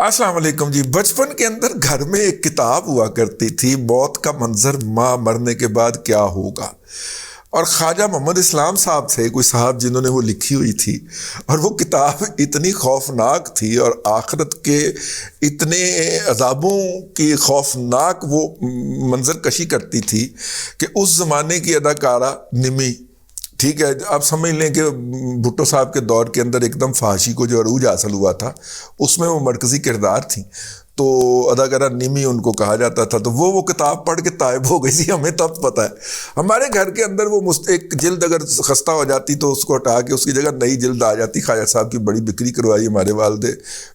السلام علیکم جی. بچپن کے اندر گھر میں ایک کتاب ہوا کرتی تھی، موت کا منظر، ماں مرنے کے بعد کیا ہوگا. اور خواجہ محمد اسلام صاحب تھے کوئی صاحب جنہوں نے وہ لکھی ہوئی تھی، اور وہ کتاب اتنی خوفناک تھی اور آخرت کے اتنے عذابوں کی خوفناک وہ منظر کشی کرتی تھی کہ اس زمانے کی اداکارہ نمی، ٹھیک ہے، آپ سمجھ لیں کہ بھٹو صاحب کے دور کے اندر ایک دم فحاشی کو جو عروج حاصل ہوا تھا اس میں وہ مرکزی کردار تھیں، تو اداکارہ نمی ان کو کہا جاتا تھا. تو وہ کتاب پڑھ کے طائب ہو گئی تھی. ہمیں تب پتہ ہے ہمارے گھر کے اندر وہ ایک جلد اگر خستہ ہو جاتی تو اس کو ہٹا کے اس کی جگہ نئی جلد آ جاتی. خواجہ صاحب کی بڑی بکری کروائی ہمارے والد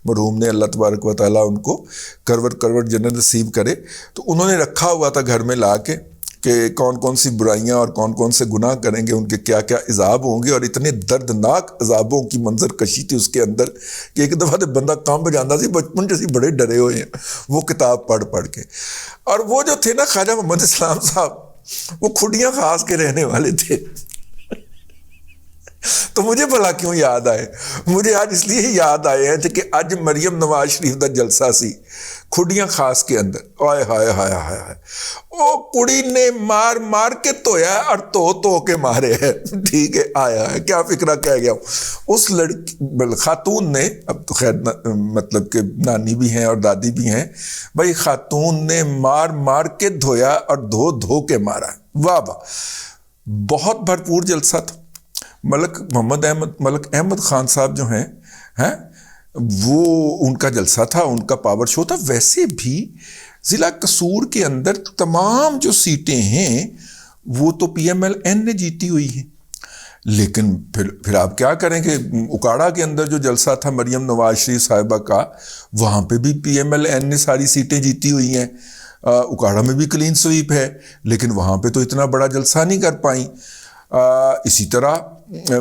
مرحوم نے، اللہ تبارک و تعالیٰ ان کو کروٹ جنت نصیب کرے. تو انہوں نے رکھا ہوا تھا گھر میں لا کے کہ کون کون سی برائیاں اور کون کون سے گناہ کریں گے، ان کے کیا کیا عذاب ہوں گے. اور اتنے دردناک عذابوں کی منظر کشی تھی اس کے اندر کہ ایک دفعہ تو بندہ کانپ جاتا سی. بچپن جیسے بڑے ڈرے ہوئے ہیں وہ کتاب پڑھ کے. اور وہ جو تھے نا خواجہ محمد اسلام صاحب، وہ کھڈیاں خاص کے رہنے والے تھے. تو مجھے بھلا کیوں یاد آئے؟ مجھے آج اس لیے یاد آئے ہیں کہ آج مریم نواز شریف دا جلسہ سی کھڈیاں خاص کے اندر. آئے ہائے ہائے ہائے ہائے، وہ کڑی نے مار کے تویا اور تو کے مارے ہے. ٹھیک ہے، آیا ہے کیا فکرہ کہہ گیا ہوں. اس لڑکی خاتون نے، اب تو خیر مطلب کہ نانی بھی ہیں اور دادی بھی ہیں بھائی، خاتون نے مار کے دھویا اور دھو کے مارا. واہ واہ، بہت بھرپور جلسہ تھا. ملک احمد خان صاحب جو ہیں وہ ان کا جلسہ تھا، ان کا پاور شو تھا. ویسے بھی ضلع قصور کے اندر تمام جو سیٹیں ہیں وہ تو پی ایم ایل این نے جیتی ہوئی ہیں. لیکن پھر آپ کیا کریں کہ اکاڑا کے اندر جو جلسہ تھا مریم نواز شریف صاحبہ کا، وہاں پہ بھی پی ایم ایل این نے ساری سیٹیں جیتی ہوئی ہیں. اکاڑا میں بھی کلین سویپ ہے، لیکن وہاں پہ تو اتنا بڑا جلسہ نہیں کر پائیں. اسی طرح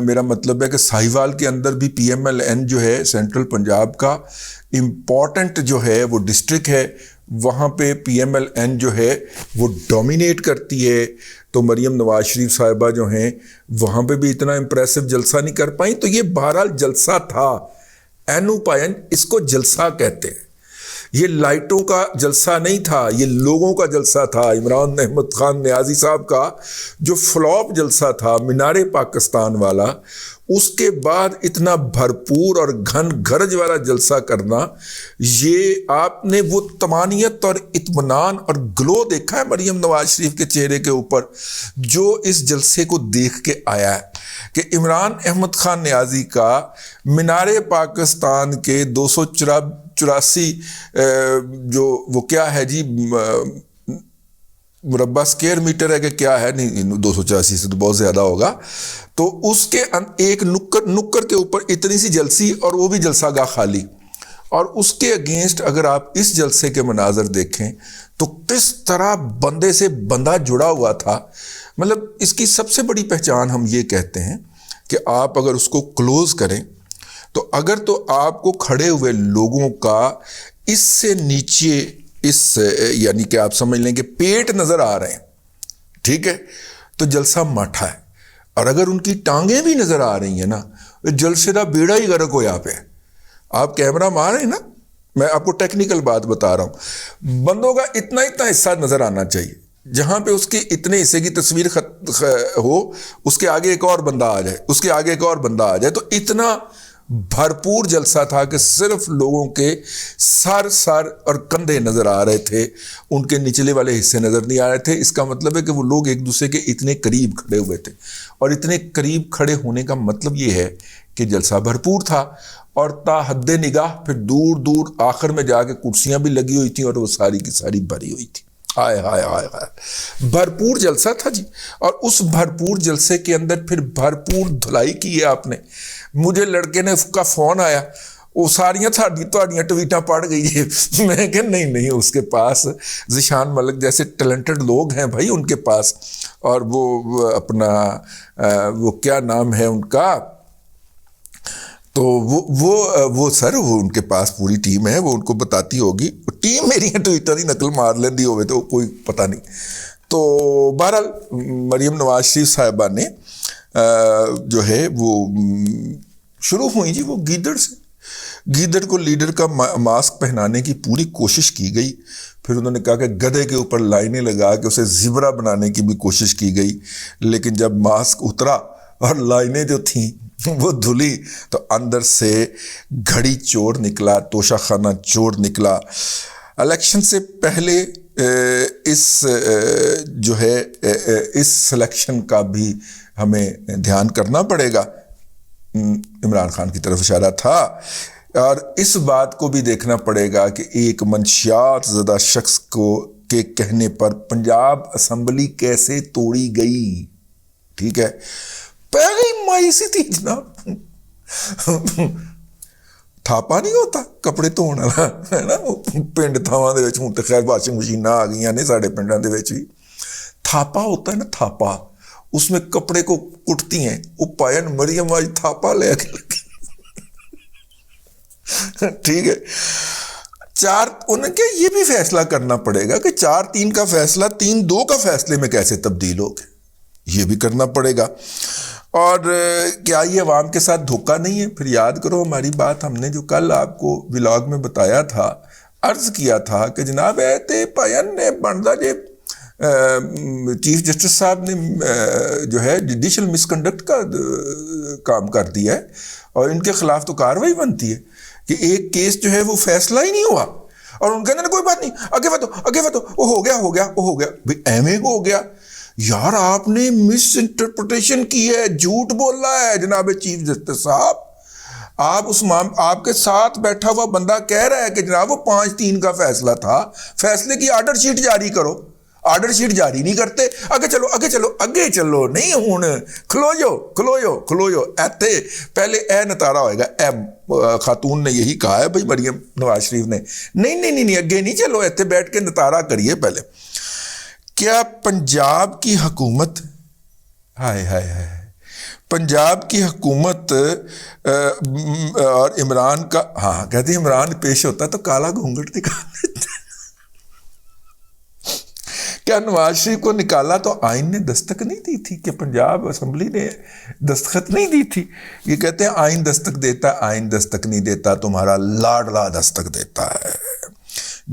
میرا مطلب ہے کہ ساہیوال کے اندر بھی پی ایم ایل این جو ہے سینٹرل پنجاب کا امپورٹنٹ جو ہے وہ ڈسٹرکٹ ہے، وہاں پہ پی ایم ایل این جو ہے وہ ڈومینیٹ کرتی ہے. تو مریم نواز شریف صاحبہ جو ہیں وہاں پہ بھی اتنا امپریسو جلسہ نہیں کر پائیں. تو یہ بہرحال جلسہ تھا، اینو پائن اس کو جلسہ کہتے ہیں. یہ لائٹوں کا جلسہ نہیں تھا، یہ لوگوں کا جلسہ تھا. عمران احمد خان نیازی صاحب کا جو فلاپ جلسہ تھا مینار پاکستان والا، اس کے بعد اتنا بھرپور اور گھن گرج والا جلسہ کرنا، یہ آپ نے وہ طمانینت اور اطمینان اور گلو دیکھا ہے مریم نواز شریف کے چہرے کے اوپر جو اس جلسے کو دیکھ کے آیا ہے کہ عمران احمد خان نیازی کا مینار پاکستان کے 284 جو وہ کیا ہے جی مربع سکوائر میٹر ہے کہ کیا ہے، نہیں 284 سے تو بہت زیادہ ہوگا. تو اس کے ایک نکر کے اوپر اتنی سی جلسی، اور وہ بھی جلسہ گاہ خالی. اور اس کے اگینسٹ اگر آپ اس جلسے کے مناظر دیکھیں تو کس طرح بندے سے بندہ جڑا ہوا تھا. مطلب اس کی سب سے بڑی پہچان ہم یہ کہتے ہیں کہ آپ اگر اس کو کلوز کریں تو اگر تو آپ کو کھڑے ہوئے لوگوں کا اس سے نیچے یعنی کہ آپ سمجھ لیں کہ پیٹ نظر آ رہے ہیں، ٹھیک ہے، تو جلسہ ماٹھا ہے. اور اگر ان کی ٹانگیں بھی نظر آ رہی ہیں نا، جلسے کا بیڑا ہی غرق ہو. یہاں پہ آپ کیمرہ مار رہے ہیں نا، میں آپ کو ٹیکنیکل بات بتا رہا ہوں، بندوں کا اتنا حصہ نظر آنا چاہیے جہاں پہ اس کے اتنے حصے کی تصویر ہو، اس کے آگے ایک اور بندہ آ جائے، اس کے آگے ایک اور بندہ آ جائے. تو اتنا بھرپور جلسہ تھا کہ صرف لوگوں کے سر اور کندھے نظر آ رہے تھے، ان کے نچلے والے حصے نظر نہیں آ رہے تھے. اس کا مطلب ہے کہ وہ لوگ ایک دوسرے کے اتنے قریب کھڑے ہوئے تھے، اور اتنے قریب کھڑے ہونے کا مطلب یہ ہے کہ جلسہ بھرپور تھا. اور تا حد نگاہ پھر دور آخر میں جا کے کرسیاں بھی لگی ہوئی تھیں اور وہ ساری کی ساری بھری ہوئی تھی. ہائے ہائے ہائے ہائے، بھرپور جلسہ تھا جی. اور اس بھرپور جلسے کے اندر پھر بھرپور دھلائی کی ہے آپ نے. مجھے لڑکے نے کا فون آیا، وہ ساریاں تھوڑیاں ٹویٹاں پڑھ گئی ہے. میں کہ نہیں اس کے پاس ذیشان ملک جیسے ٹیلنٹڈ لوگ ہیں بھائی ان کے پاس. اور وہ اپنا وہ کیا نام ہے ان کا، تو وہ سر وہ ان کے پاس پوری ٹیم ہے، وہ ان کو بتاتی ہوگی. ٹیم میری ٹویٹر ہی نقل مار لیندی ہوئے تو کوئی پتہ نہیں. تو بہرحال مریم نواز شریف صاحبہ نے جو ہے وہ شروع ہوئی جی وہ گیدڑ سے. گیدڑ کو لیڈر کا ماسک پہنانے کی پوری کوشش کی گئی. پھر انہوں نے کہا کہ گدھے کے اوپر لائنیں لگا کے اسے زبرا بنانے کی بھی کوشش کی گئی، لیکن جب ماسک اترا اور لائنیں جو تھیں وہ دھلی تو اندر سے گھڑی چور نکلا، توشہ خانہ چور نکلا. الیکشن سے پہلے اس سلیکشن کا بھی ہمیں دھیان کرنا پڑے گا. عمران خان کی طرف اشارہ تھا، اور اس بات کو بھی دیکھنا پڑے گا کہ ایک منشیات زدہ شخص کے کہنے پر پنجاب اسمبلی کیسے توڑی گئی. ٹھیک ہے، پہلی مائی سی تھی جناب. تھاپا نہیں ہوتا کپڑے دھونے والا ہے نا، پنڈ تھاواں دے وچ ہن تے خیر واشنگ مشیناں آ گئیاں نے ساڈے پنڈاں دے وچ بھی. تھاپا ہوتا ہے نا، تھاپا، اس میں کپڑے کو کٹتی ہیں. وہ پائن مریم آج تھاپا لے کے لگی. ٹھیک ہے، انہیں کہ یہ بھی فیصلہ کرنا پڑے گا کہ 4-3 کا فیصلہ 3-2 کا فیصلے میں کیسے تبدیل ہو گئے، یہ بھی کرنا پڑے گا. اور کیا یہ عوام کے ساتھ دھوکہ نہیں ہے؟ پھر یاد کرو ہماری بات، ہم نے جو کل آپ کو ولاگ میں بتایا تھا، عرض کیا تھا کہ جناب تے پائن نے بندا جے چیف جسٹس صاحب نے جو ہے جوڈیشل مس کنڈکٹ کا کام کر دیا ہے، اور ان کے خلاف تو کاروائی بنتی ہے کہ ایک کیس جو ہے وہ فیصلہ ہی نہیں ہوا، اور ان کہنے کوئی بات نہیں، آگے بتو، وہ ہو گیا بھئی ایویں ہو گیا. یار آپ نے مس انٹرپریٹیشن کی ہے، جھوٹ بولا ہے جناب چیف جسٹس صاحب. آپ کے ساتھ بیٹھا ہوا بندہ کہہ رہا ہے کہ جناب وہ 5-3 کا فیصلہ تھا، فیصلے کی آرڈر شیٹ جاری کرو. آرڈر شیٹ جاری نہیں کرتے. اگے چلو نہیں، ہوں کھلو جو ایتھے پہلے اے نتارا ہوئے گا. اے خاتون نے یہی کہا ہے بھائی مریم نواز شریف نے، نہیں اگے نہیں چلو، ایتھے بیٹھ کے نتارا کریے پہلے. کیا پنجاب کی حکومت پنجاب کی حکومت اور عمران کا، کہتے ہیں عمران پیش ہوتا تو کالا گھونگھٹ دکھا دیتا. کیا نواز شریف کو نکالا تو آئین نے دستک نہیں دی تھی؟ کہ پنجاب اسمبلی نے دستخط نہیں دی تھی؟ یہ کہتے ہیں آئین دستک دیتا، آئین دستک نہیں دیتا، تمہارا لاڈلا دستک دیتا ہے.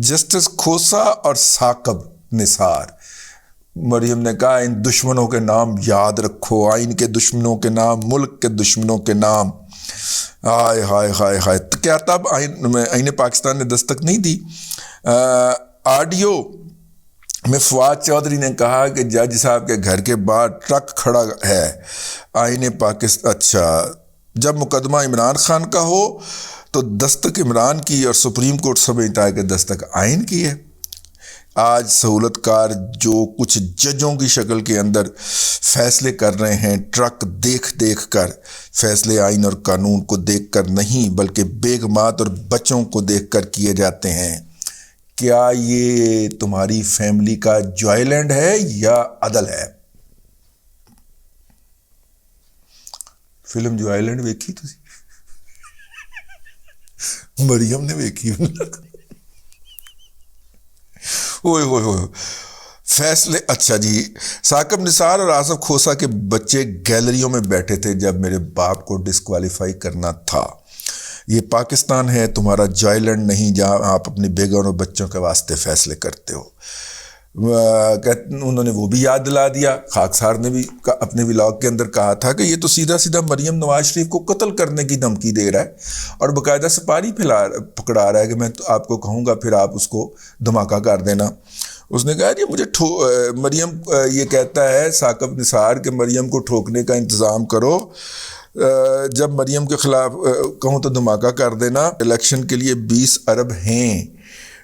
جسٹس کھوسا اور ثاقب نثار. مریم نے کہا ان دشمنوں کے نام یاد رکھو، آئین کے دشمنوں کے نام، ملک کے دشمنوں کے نام. ہائے کیا تب آئین پاکستان نے دستک نہیں دی؟ آڈیو میں فواد چودھری نے کہا کہ جج صاحب کے گھر کے باہر ٹرک کھڑا ہے، آئین پاکستان. اچھا، جب مقدمہ عمران خان کا ہو تو دستک عمران کی، اور سپریم کورٹ سمجھتا ہے کہ دستک آئین کی ہے. آج سہولت کار جو کچھ ججوں کی شکل کے اندر فیصلے کر رہے ہیں، ٹرک دیکھ کر فیصلے آئین اور قانون کو دیکھ کر نہیں بلکہ بیگمات اور بچوں کو دیکھ کر کیے جاتے ہیں. کیا یہ تمہاری فیملی کا جوائے لینڈ ہے یا عدل ہے؟ فلم جوائے لینڈ ویکھی تسی؟ مریم نے ویکھی. فیصلے. اچھا جی، ثاقب نثار اور آصف کھوسا کے بچے گیلریوں میں بیٹھے تھے جب میرے باپ کو ڈسکوالیفائی کرنا تھا. یہ پاکستان ہے، تمہارا جوائے لینڈ نہیں جہاں آپ اپنی بیگم اور بچوں کے واسطے فیصلے کرتے ہو. انہوں نے وہ بھی یاد دلا دیا. خاکسار نے بھی اپنے ولاگ کے اندر کہا تھا کہ یہ تو سیدھا مریم نواز شریف کو قتل کرنے کی دھمکی دے رہا ہے اور باقاعدہ سپاری پکڑا رہا ہے کہ میں تو آپ کو کہوں گا پھر آپ اس کو دھماکہ کر دینا. اس نے کہا جی مجھے مریم یہ کہتا ہے ثاقب نثار کہ مریم کو ٹھوکنے کا انتظام کرو، جب مریم کے خلاف کہوں تو دھماکہ کر دینا. الیکشن کے لیے 20 ارب ہیں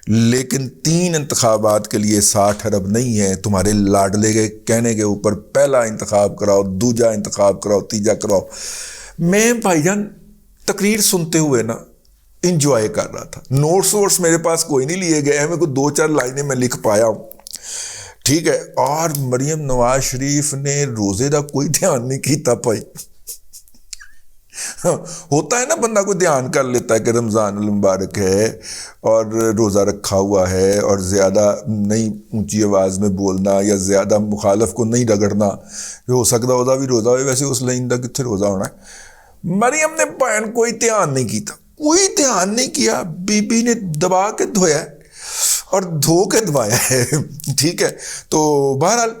لیکن 3 انتخابات کے لیے 60 ارب نہیں ہے. تمہارے لاڈلے کے کہنے کے اوپر پہلا انتخاب کراؤ، دوجا انتخاب کراؤ، تیجا کراؤ. میں بھائی جان تقریر سنتے ہوئے نا انجوائے کر رہا تھا. نوٹس میرے پاس کوئی نہیں لیے گئے ہیں، میرے کو 2-4 لائنیں میں لکھ پایا ہوں. ٹھیک ہے، اور مریم نواز شریف نے روزے دا کوئی دھیان نہیں کیتا. پائی ہوتا ہے نا بندہ کو دھیان کر لیتا ہے کہ رمضان المبارک ہے اور روزہ رکھا ہوا ہے، اور زیادہ نہیں اونچی آواز میں بولنا یا زیادہ مخالف کو نہیں رگڑنا. ہو سکتا ہوتا بھی روزہ ہوئے، ویسے اس لائن کا کتنے روزہ ہونا ہے. مریم نے بہن کوئی دھیان نہیں کیتا، کوئی دھیان نہیں کیا، بی بی نے دبا کے دھویا ہے اور دھو کے دبایا ہے، ٹھیک ہے. تو بہرحال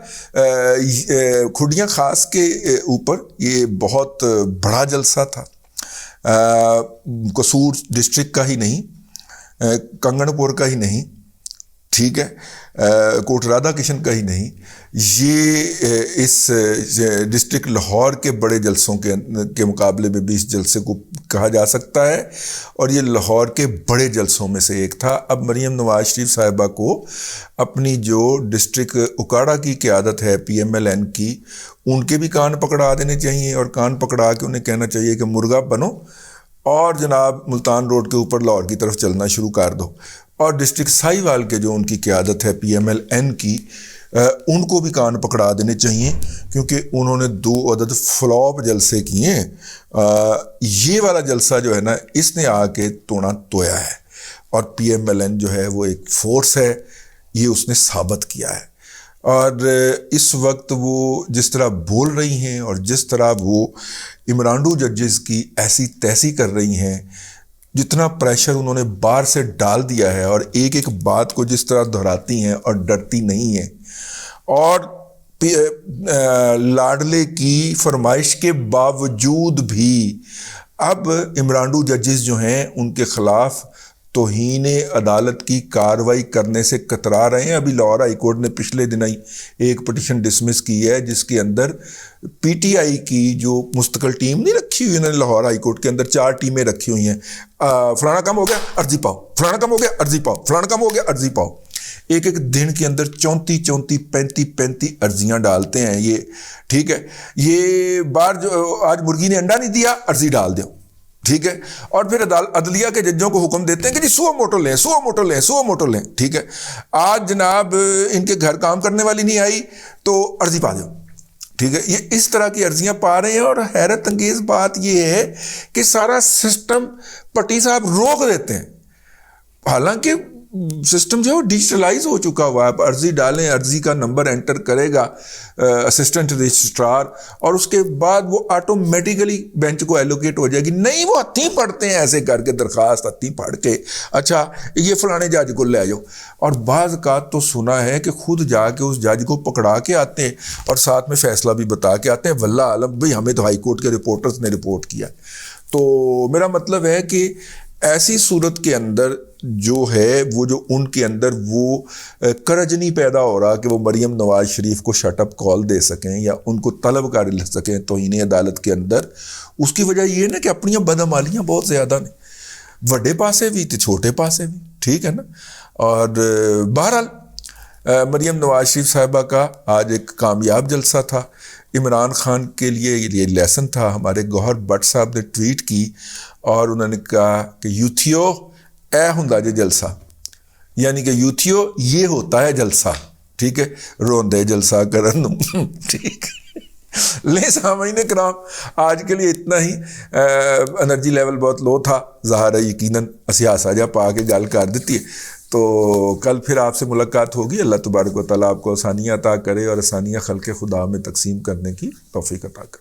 کھڈیاں خاص کے اوپر یہ بہت بڑا جلسہ تھا. قصور ڈسٹرکٹ کا ہی نہیں، کنگن پور کا ہی نہیں، ٹھیک ہے، کوٹ رادھا کشن کا ہی نہیں، یہ اس ڈسٹرکٹ لاہور کے بڑے جلسوں کے مقابلے میں بھی اس جلسے کو کہا جا سکتا ہے، اور یہ لاہور کے بڑے جلسوں میں سے ایک تھا. اب مریم نواز شریف صاحبہ کو اپنی جو ڈسٹرکٹ اکاڑا کی قیادت ہے PMLN کی، ان کے بھی کان پکڑا دینے چاہیے، اور کان پکڑا کے انہیں کہنا چاہیے کہ مرغا بنو اور جناب ملتان روڈ کے اوپر لاہور کی طرف چلنا شروع کر دو. اور ڈسٹرکٹ ساہیوال کے جو ان کی قیادت ہے PMLN کی، ان کو بھی کان پکڑا دینے چاہیے، کیونکہ انہوں نے 2 عدد فلاپ جلسے کیے ہیں. یہ والا جلسہ جو ہے نا، اس نے آ کے توڑا تویا ہے، اور PMLN جو ہے وہ ایک فورس ہے، یہ اس نے ثابت کیا ہے. اور اس وقت وہ جس طرح بول رہی ہیں اور جس طرح وہ عمرانڈو ججز کی ایسی تیسی کر رہی ہیں، جتنا پریشر انہوں نے باہر سے ڈال دیا ہے، اور ایک ایک بات کو جس طرح دہراتی ہیں اور ڈرتی نہیں ہیں، اور لاڈلے کی فرمائش کے باوجود بھی اب عمرانڈو ججز جو ہیں ان کے خلاف توہین عدالت کی کارروائی کرنے سے کترا رہے ہیں. ابھی لاہور ہائی کورٹ نے پچھلے دن ہی ایک پٹیشن ڈسمس کی ہے، جس کے اندر PTI کی جو مستقل ٹیم نہیں رکھی ہوئی، انہوں نے لاہور ہائی کورٹ کے اندر 4 ٹیمیں رکھی ہوئی ہیں، فلانا کام ہو گیا عرضی پاؤ، فلانا کام ہو گیا عرضی پاؤ، فلانا کام ہو گیا عرضی پاؤ. ایک ایک دن کے اندر 34 35 عرضیاں ڈالتے ہیں یہ، ٹھیک ہے. یہ بار جو آج مرغی نے انڈا نہیں دیا، عرضی ڈال دو، ٹھیک ہے. اور پھر عدلیہ کے ججوں کو حکم دیتے ہیں کہ جی سو موٹو لیں، سو موٹو لیں، سو موٹو لیں، ٹھیک ہے. آج جناب ان کے گھر کام کرنے والی نہیں آئی تو عرضی پا دو، ٹھیک ہے. یہ اس طرح کی عرضیاں پا رہے ہیں. اور حیرت انگیز بات یہ ہے کہ سارا سسٹم پٹی صاحب روک دیتے ہیں، حالانکہ سسٹم جو ہے وہ ڈیجیٹلائز ہو چکا ہوا ہے. آپ عرضی ڈالیں، عرضی کا نمبر انٹر کرے گا اسسٹنٹ رجسٹرار، اور اس کے بعد وہ آٹومیٹیکلی بینچ کو ایلوکیٹ ہو جائے گی. نہیں، وہ ہتھیں پڑھتے ہیں ایسے کر کے، درخواست ہتھیں پڑھ کے، اچھا یہ فلانے جج کو لے جاؤ. اور بعض کا تو سنا ہے کہ خود جا کے اس جج کو پکڑا کے آتے ہیں اور ساتھ میں فیصلہ بھی بتا کے آتے ہیں، واللہ عالم بھئی ہمیں تو ہائی کورٹ کے رپورٹرز نے رپورٹ کیا. تو میرا مطلب ہے کہ ایسی صورت کے اندر جو ہے وہ جو ان کے اندر وہ کرج نہیں پیدا ہو رہا کہ وہ مریم نواز شریف کو شٹ اپ کال دے سکیں یا ان کو طلب کر لے سکیں توہین عدالت کے اندر. اس کی وجہ یہ نا کہ اپنی بدعمالیاں بہت زیادہ نے، وڈے پاسے بھی تو چھوٹے پاسے بھی، ٹھیک ہے نا. اور بہرحال مریم نواز شریف صاحبہ کا آج ایک کامیاب جلسہ تھا. عمران خان کے لیے یہ لیسن تھا. ہمارے گوہر بٹ صاحب نے ٹویٹ کی اور انہوں نے کہا کہ یوتھیو اے ہوندا جے جلسہ، یعنی کہ یوتھیو یہ ہوتا ہے جلسہ، ٹھیک ہے، روندے جلسہ کرن، ٹھیک. لیں سامعین کرام، آج کے لیے اتنا ہی. انرجی لیول بہت لو تھا، ظاہر ہے یقیناً اسی آساجہ پا کے گل کر دیتی ہے. تو کل پھر آپ سے ملاقات ہوگی. اللہ تبارک و تعالیٰ آپ کو آسانیاں عطا کرے اور آسانیاں خلق خدا میں تقسیم کرنے کی توفیق عطا کرے.